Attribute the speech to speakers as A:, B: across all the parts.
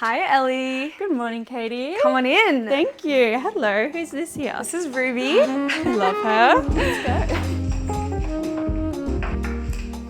A: Hi, Ellie.
B: Good morning, Katie.
A: Come on in.
B: Thank you. Hello. Who's this here?
A: This is Ruby.
B: Love her. Let's go.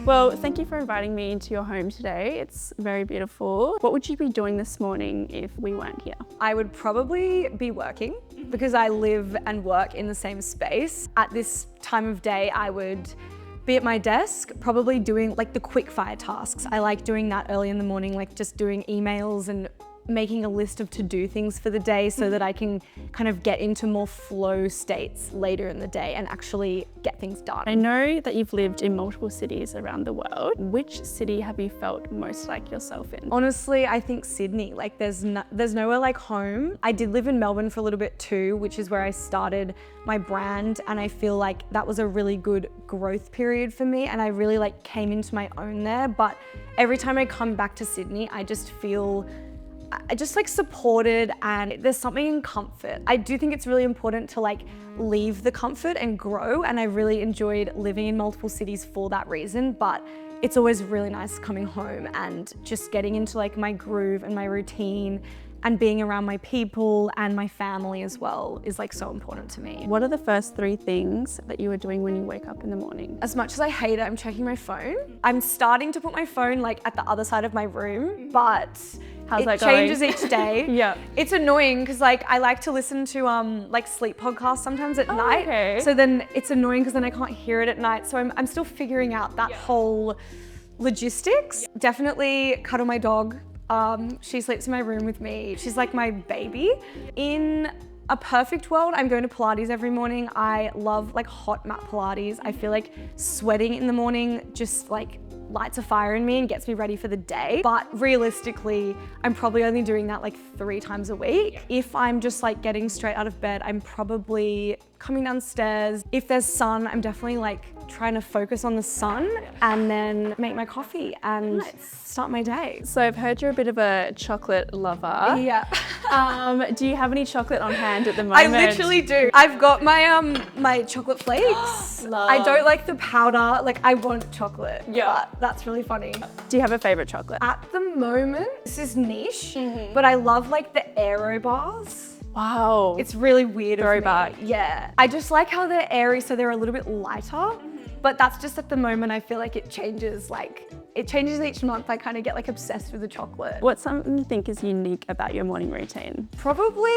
B: Well, thank you for inviting me into your home today. It's very beautiful. What would you be doing this morning if we weren't here?
A: I would probably be working because I live and work in the same space. At this time of day, I would be at my desk, probably doing like the quick fire tasks. I like doing that early in the morning, like just doing emails and making a list of to-do things for the day so that I can kind of get into more flow states later in the day and actually get things done.
B: I know that you've lived in multiple cities around the world. Which city have you felt most like yourself in?
A: Honestly, I think Sydney. Like there's nowhere like home. I did live in Melbourne for a little bit too, which is where I started my brand, and I feel like that was a really good growth period for me, and I really like came into my own there. But every time I come back to Sydney, I just feel like supported, and there's something in comfort. I do think it's really important to like leave the comfort and grow, and I really enjoyed living in multiple cities for that reason, but it's always really nice coming home and just getting into like my groove and my routine, and being around my people and my family as well is like so important to me.
B: What are the first 3 things that you are doing when you wake up in the morning?
A: As much as I hate it, I'm checking my phone. I'm starting to put my phone like at the other side of my room, but
B: How's that
A: it changes each day.
B: Yeah.
A: It's annoying because like I like to listen to like sleep podcasts sometimes at night.
B: Okay.
A: So then it's annoying because then I can't hear it at night. So I'm still figuring out that whole logistics. Definitely cuddle my dog. She sleeps in my room with me. She's like my baby. In a perfect world, I'm going to Pilates every morning. I love like hot mat Pilates. I feel like sweating in the morning just like lights a fire in me and gets me ready for the day. But realistically, I'm probably only doing that like 3 times a week. If I'm just like getting straight out of bed, I'm probably coming downstairs. If there's sun, I'm definitely like trying to focus on the sun and then make my coffee and start my day.
B: So I've heard you're a bit of a chocolate lover.
A: Yeah.
B: Do you have any chocolate on hand at the moment?
A: I literally do. I've got my my chocolate flakes.
B: Love.
A: I don't like the powder. Like I want chocolate.
B: Yeah.
A: But that's really funny.
B: Do you have a favorite chocolate?
A: At the moment, this is niche, but I love like the Aero bars.
B: Wow.
A: It's really weird.
B: Throwback.
A: Yeah. I just like how they're airy, so they're a little bit lighter. But that's just at the moment. I feel like it changes. Like it changes each month. I kind of get like obsessed with the chocolate.
B: What's something you think is unique about your morning routine?
A: Probably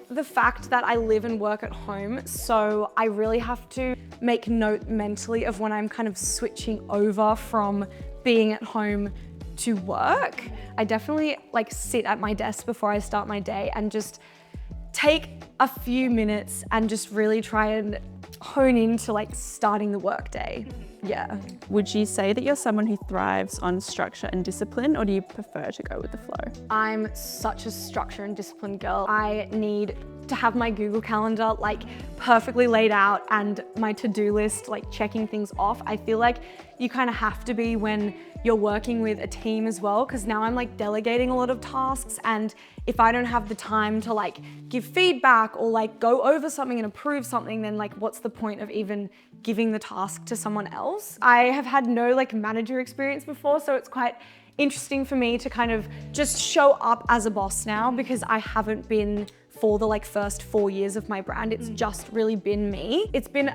A: the fact that I live and work at home, so I really have to make note mentally of when I'm kind of switching over from being at home to work. I definitely like sit at my desk before I start my day and just take a few minutes and just really try and hone into like starting the work day. Yeah.
B: Would you say that you're someone who thrives on structure and discipline, or do you prefer to go with the flow?
A: I'm such a structure and discipline girl. I need to have my Google Calendar like perfectly laid out and my to-do list like checking things off. I feel like you kind of have to be when you're working with a team as well, because now I'm like delegating a lot of tasks, and if I don't have the time to like give feedback or like go over something and approve something, then like what's the point of even giving the task to someone else? I have had no like manager experience before, so it's quite interesting for me to kind of just show up as a boss now, because I haven't been for the like first 4 years of my brand. It's just really been me. It's been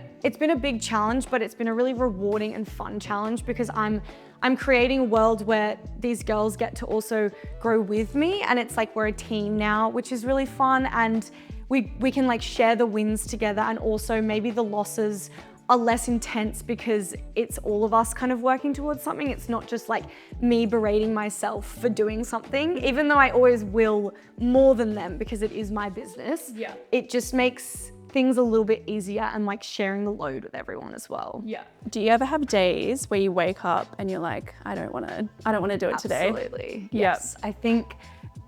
A: a big challenge, but it's been a really rewarding and fun challenge, because I'm creating a world where these girls get to also grow with me, and it's like we're a team now, which is really fun, and we can like share the wins together, and also maybe the losses are less intense because it's all of us kind of working towards something. It's not just like me berating myself for doing something, even though I always will more than them because it is my business.
B: Yeah.
A: It just makes things a little bit easier, and like sharing the load with everyone as well.
B: Yeah. Do you ever have days where you wake up and you're like, I don't want to do it today?
A: Absolutely. Yes. I think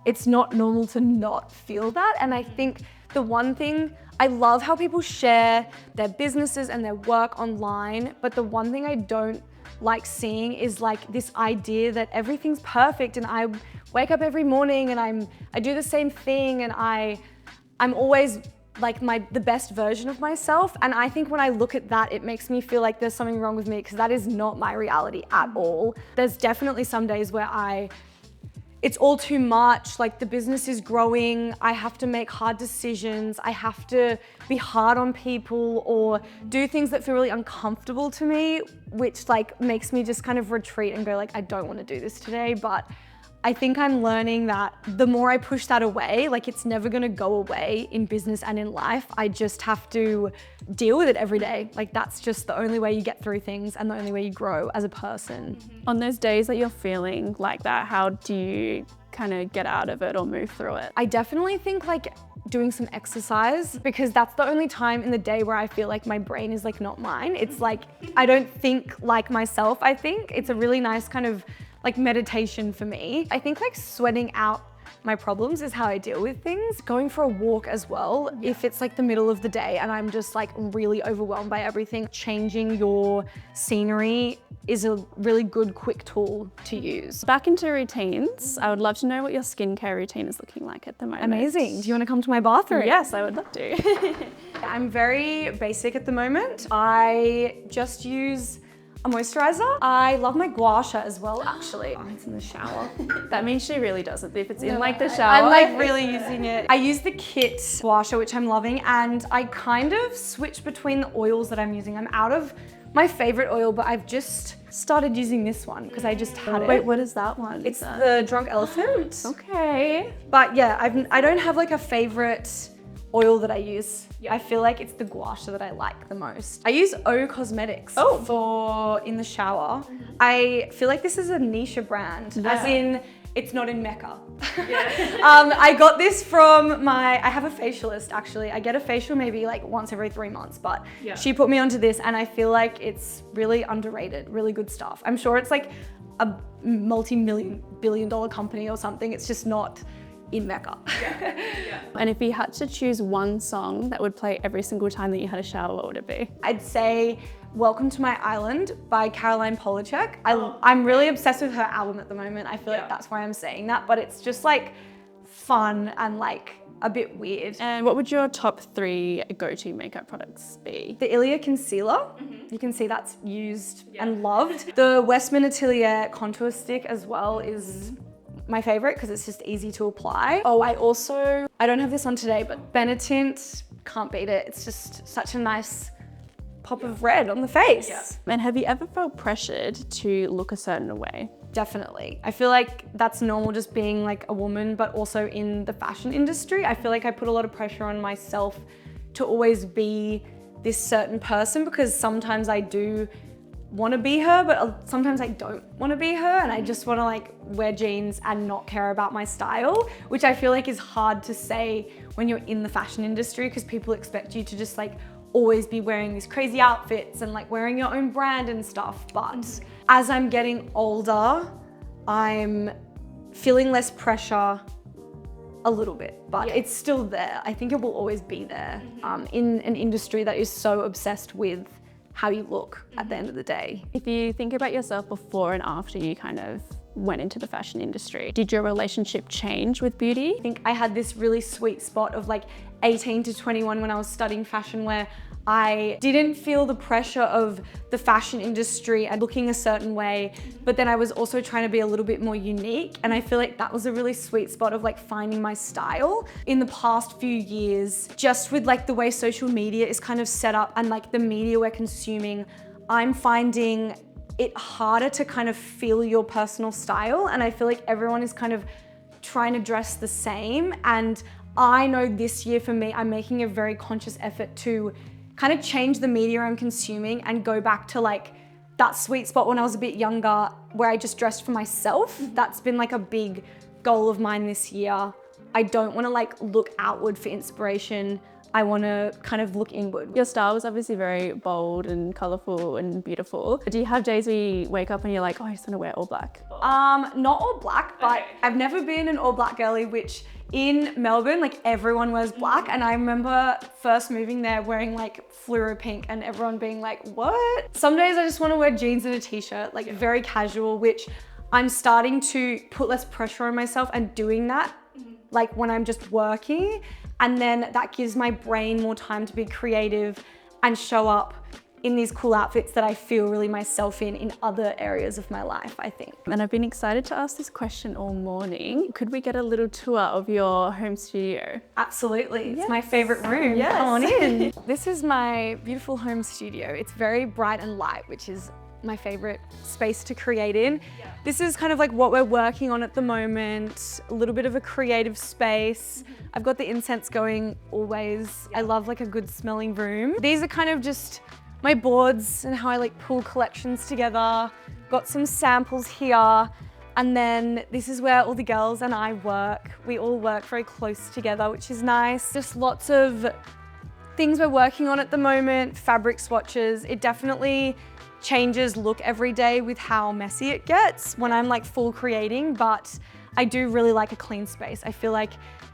A: it's not normal to not feel that. And I think the one thing, I love how people share their businesses and their work online, but the one thing I don't like seeing is like this idea that everything's perfect, and I wake up every morning and I do the same thing, and I'm always like the best version of myself. And I think when I look at that, it makes me feel like there's something wrong with me, because that is not my reality at all. There's definitely some days where I it's all too much. Like the business is growing. I have to make hard decisions. I have to be hard on people or do things that feel really uncomfortable to me, which like makes me just kind of retreat and go like, I don't want to do this today. But I think I'm learning that the more I push that away, like it's never gonna go away in business and in life. I just have to deal with it every day. Like that's just the only way you get through things and the only way you grow as a person.
B: On those days that you're feeling like that, how do you kind of get out of it or move through it?
A: I definitely think like doing some exercise, because that's the only time in the day where I feel like my brain is like not mine. It's like, I don't think like myself, I think. It's a really nice kind of like meditation for me. I think like sweating out my problems is how I deal with things. Going for a walk as well, if it's like the middle of the day and I'm just like really overwhelmed by everything, changing your scenery is a really good quick tool to use.
B: Back into routines, I would love to know what your skincare routine is looking like at the moment.
A: Amazing. Do you want to come to my bathroom?
B: Yes, I would love to.
A: I'm very basic at the moment. I just use a moisturizer. I love my gua sha as well, actually. Oh, it's in the shower.
B: That means she really does it if it's in like the shower.
A: I'm like really using it. I use the Kit gua sha, which I'm loving, and I kind of switch between the oils that I'm using. I'm out of my favorite oil, but I've just started using this one because I just had it.
B: Wait, what is that one?
A: It's the Drunk Elephant.
B: Okay.
A: But yeah, I don't have like a favorite oil that I use. I feel like it's the gua sha that I like the most. I use O Cosmetics for in the shower. I feel like this is a niche brand, as in it's not in Mecca. I got this from I have a facialist actually. I get a facial maybe like once every 3 months, but she put me onto this and I feel like it's really underrated, really good stuff. I'm sure it's like a multi-billion-dollar company or something. It's just not in Mecca.
B: And if you had to choose one song that would play every single time that you had a shower, what would it be?
A: I'd say Welcome to My Island by Caroline Polachek. I'm really obsessed with her album at the moment. I feel like that's why I'm saying that, but it's just like fun and like a bit weird.
B: And what would your top 3 go-to makeup products be?
A: The Ilia concealer, you can see that's used and loved. The Westman Atelier contour stick as well is my favorite because it's just easy to apply. Oh, I don't have this on today, but Benetint, can't beat it. It's just such a nice pop of red on the face.
B: And have you ever felt pressured to look a certain way?
A: Definitely. I feel like that's normal just being like a woman, but also in the fashion industry. I feel like I put a lot of pressure on myself to always be this certain person because sometimes I do want to be her, but sometimes I don't want to be her and I just want to like wear jeans and not care about my style, which I feel like is hard to say when you're in the fashion industry because people expect you to just like always be wearing these crazy outfits and like wearing your own brand and stuff. But as I'm getting older, I'm feeling less pressure a little bit, but it's still there. I think it will always be there in an industry that is so obsessed with how you look at the end of the day.
B: If you think about yourself before and after you kind of went into the fashion industry, did your relationship change with beauty?
A: I think I had this really sweet spot of like 18 to 21 when I was studying fashion where I didn't feel the pressure of the fashion industry and looking a certain way, but then I was also trying to be a little bit more unique. And I feel like that was a really sweet spot of like finding my style. In the past few years, just with like the way social media is kind of set up and like the media we're consuming, I'm finding it harder to kind of feel your personal style. And I feel like everyone is kind of trying to dress the same. And I know this year for me, I'm making a very conscious effort to kind of change the media I'm consuming and go back to like that sweet spot when I was a bit younger where I just dressed for myself. That's been like a big goal of mine this year. I don't want to like look outward for inspiration. I want to kind of look inward.
B: Your style was obviously very bold and colourful and beautiful. Do you have days where you wake up and you're like, oh, I just want to wear all black?
A: Not all black, but I've never been an all black girly, which in Melbourne, like everyone wears black. And I remember first moving there wearing like fluoro pink and everyone being like, what? Some days I just want to wear jeans and a t-shirt, like very casual, which I'm starting to put less pressure on myself and doing that like when I'm just working. And then that gives my brain more time to be creative and show up in these cool outfits that I feel really myself in other areas of my life, I think.
B: And I've been excited to ask this question all morning. Could we get a little tour of your home studio?
A: Absolutely,
B: Yes.
A: it's my favorite room.
B: Yes.
A: Come on in. This is my beautiful home studio. It's very bright and light, which is my favorite space to create in. This is kind of like what we're working on at the moment, a little bit of a creative space. I've got the incense going always. I love like a good smelling room. These are kind of just my boards and how I like pull collections together. Got some samples here. And then this is where all the girls and I work. We all work very close together, which is nice. Just lots of things we're working on at the moment, fabric swatches. It definitely changes look every day with how messy it gets when I'm like full creating, but I do really like a clean space. I feel like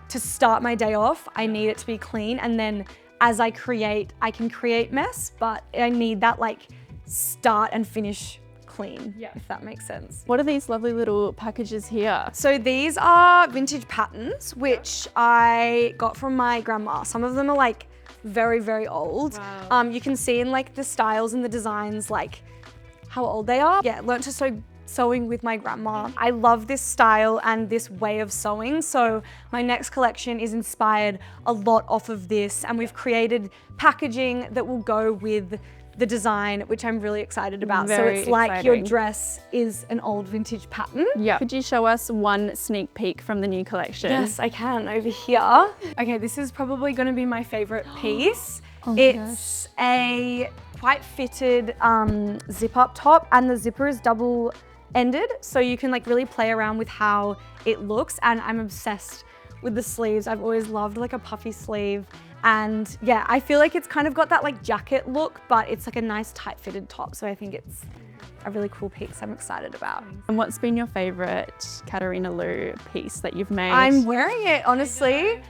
A: to start my day off, I need it to be clean, and then as I create, I can create mess, but I need that like start and finish clean, if that makes sense.
B: What are these lovely little packages here?
A: So these are vintage patterns, which I got from my grandma. Some of them are like very, very old.
B: Wow.
A: You can see in like the styles and the designs, like how old they are. Yeah, learned to sew sewing with my grandma. I love this style and this way of sewing. So my next collection is inspired a lot off of this, and we've created packaging that will go with the design, which I'm really excited about.
B: Very
A: so it's like your
B: exciting.
A: dress is an old vintage pattern.
B: Yeah. Could you show us one sneak peek from the new collection?
A: Yes, I can, over here. Okay, this is probably gonna be my favorite piece.
B: Oh my
A: It's a quite fitted zip up top, and the zipper is double ended, so you can like really play around with how it looks, and I'm obsessed with the sleeves. I've always loved like a puffy sleeve, and yeah, I feel like it's kind of got that like jacket look, but it's like a nice tight fitted top, so I think it's a really cool piece I'm excited about.
B: And what's been your favorite Katharina Lou piece that you've made?
A: I'm wearing it, honestly.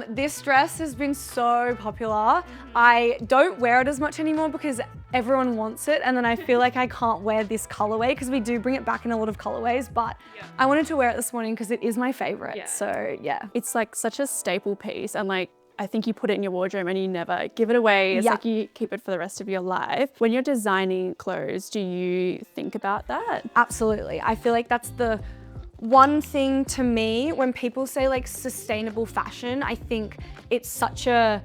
A: This dress has been so popular. I don't wear it as much anymore because everyone wants it, and then I feel like I can't wear this colorway because we do bring it back in a lot of colorways, but I wanted to wear it this morning because it is my favorite, so yeah.
B: It's like such a staple piece, and like I think you put it in your wardrobe and you never give it away. It's like you keep it for the rest of your life. When you're designing clothes, do you think about that?
A: Absolutely. I feel like that's the one thing to me when people say like sustainable fashion. I think it's such a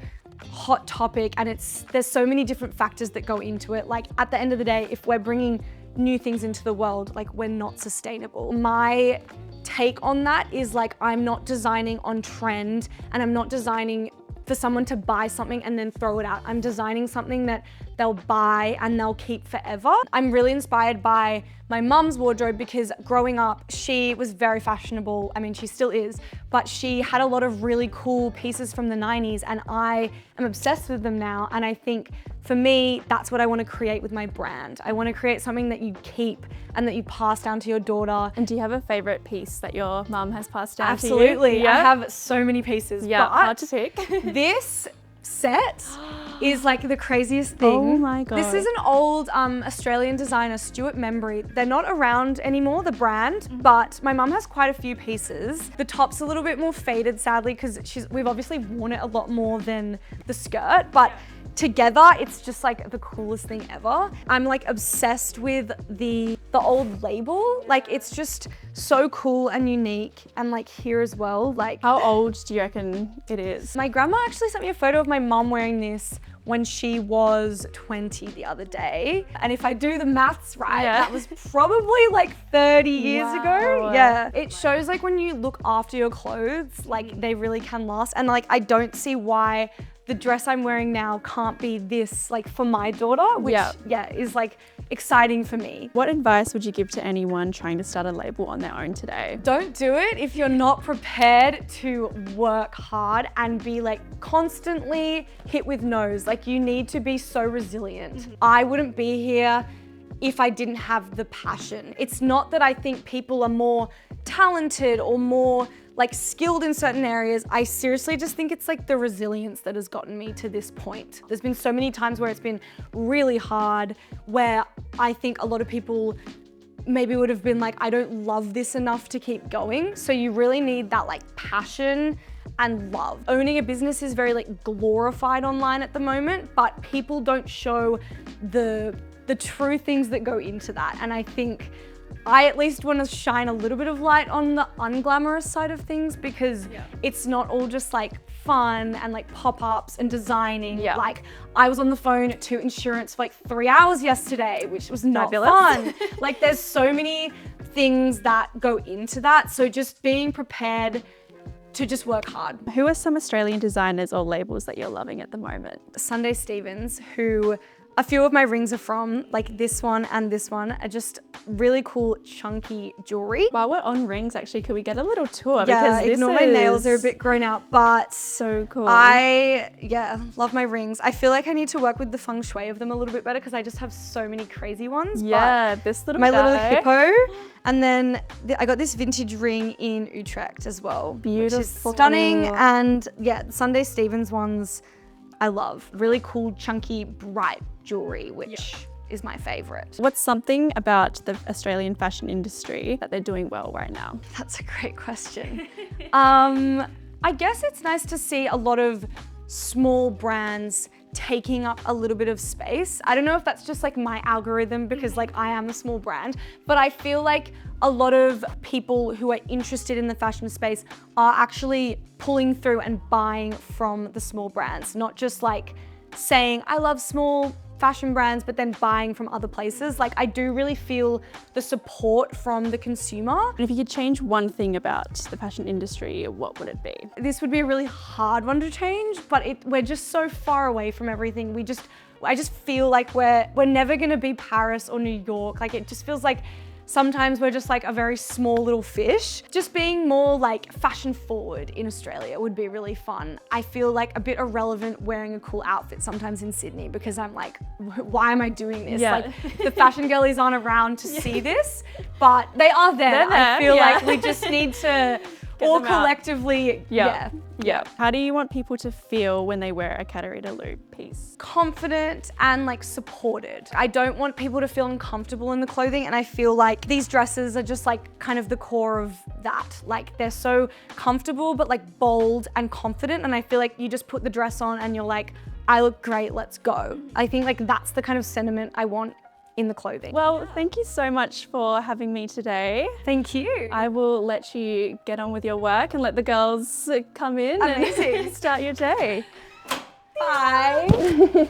A: hot topic, and there's so many different factors that go into it. Like at the end of the day, if we're bringing new things into the world, like we're not sustainable. My take on that is like, I'm not designing on trend, and I'm not designing for someone to buy something and then throw it out. I'm designing something that they'll buy and they'll keep forever. I'm really inspired by my mum's wardrobe because growing up, she was very fashionable. I mean, she still is, but she had a lot of really cool pieces from the 90s, and I am obsessed with them now. And I think for me, that's what I want to create with my brand. I want to create something that you keep and that you pass down to your daughter.
B: And do you have a favorite piece that your mum has passed down to you?
A: Absolutely, I have so many pieces.
B: Yeah,
A: but
B: hard to pick.
A: This set is like the craziest thing.
B: Oh my God.
A: This is an old Australian designer, Stuart Membry. They're not around anymore, the brand, but my mum has quite a few pieces. The top's a little bit more faded, sadly, because we've obviously worn it a lot more than the skirt, but together, it's just like the coolest thing ever. I'm like obsessed with the old label. Like it's just so cool and unique, and like here as well. Like,
B: How old do you reckon it is?
A: my grandma actually sent me a photo of my mum wearing this when she was 20 the other day. And if I do the maths right, that was probably like 30 years ago. Yeah. It shows like when you look after your clothes, like they really can last. And like, I don't see why the dress I'm wearing now can't be this like for my daughter, which is like exciting for me.
B: What advice would you give to anyone trying to start a label on their own today?
A: Don't do it if you're not prepared to work hard and be like constantly hit with no's. Like you need to be so resilient. I wouldn't be here if I didn't have the passion. It's not that I think people are more talented or more like skilled in certain areas. I seriously just think it's like the resilience that has gotten me to this point. There's been so many times where it's been really hard, where I think a lot of people maybe would have been like, I don't love this enough to keep going. So you really need that like passion and love. Owning a business is very like glorified online at the moment, but people don't show the true things that go into that. And I think I at least want to shine a little bit of light on the unglamorous side of things, because it's not all just like fun and like pop-ups and designing. Like I was on the phone to insurance for like 3 hours yesterday, which was not fun. Like there's so many things that go into that. So just being prepared to just work hard.
B: Who are some Australian designers or labels that you're loving at the moment?
A: Sunday Stevens, who a few of my rings are from, like this one and this one, are just really cool chunky jewelry.
B: While we're on rings, actually, could we get a little tour?
A: Yeah,
B: because
A: ignore my nails, they're a bit grown out, but
B: so cool.
A: I love my rings. I feel like I need to work with the feng shui of them a little bit better, because I just have so many crazy ones.
B: Yeah, this little
A: my
B: guy.
A: little hippo. And then I got this vintage ring in Utrecht as well.
B: Beautiful.
A: Which is stunning. And yeah, Sunday Stevens ones I love. Really cool, chunky, bright jewelry, which is my favorite.
B: What's something about the Australian fashion industry that they're doing well right now?
A: That's a great question. I guess it's nice to see a lot of small brands taking up a little bit of space. I don't know if that's just like my algorithm, because like I am a small brand, but I feel like a lot of people who are interested in the fashion space are actually pulling through and buying from the small brands, not just like saying I love small fashion brands, but then buying from other places. Like I do really feel the support from the consumer.
B: And if you could change one thing about the fashion industry, what would it be?
A: This would be a really hard one to change, but we're just so far away from everything. I just feel like we're never gonna be Paris or New York. Like it just feels like sometimes we're just like a very small little fish. Just being more like fashion forward in Australia would be really fun. I feel like a bit irrelevant wearing a cool outfit sometimes in Sydney, because I'm like, why am I doing this?
B: Yeah.
A: Like the fashion girlies aren't around to see this, but they are there.
B: They're there,
A: I feel like we just need to all
B: them out.
A: collectively,
B: Yeah. How do you want people to feel when they wear a Katharina Lou piece?
A: Confident and like supported. I don't want people to feel uncomfortable in the clothing, and I feel like these dresses are just like kind of the core of that. Like they're so comfortable, but like bold and confident, and I feel like you just put the dress on and you're like, I look great, let's go. I think like that's the kind of sentiment I want in the clothing.
B: Well, thank you so much for having me today.
A: Thank you.
B: I will let you get on with your work and let the girls come in
A: Amazing.
B: and start your day.
A: Bye.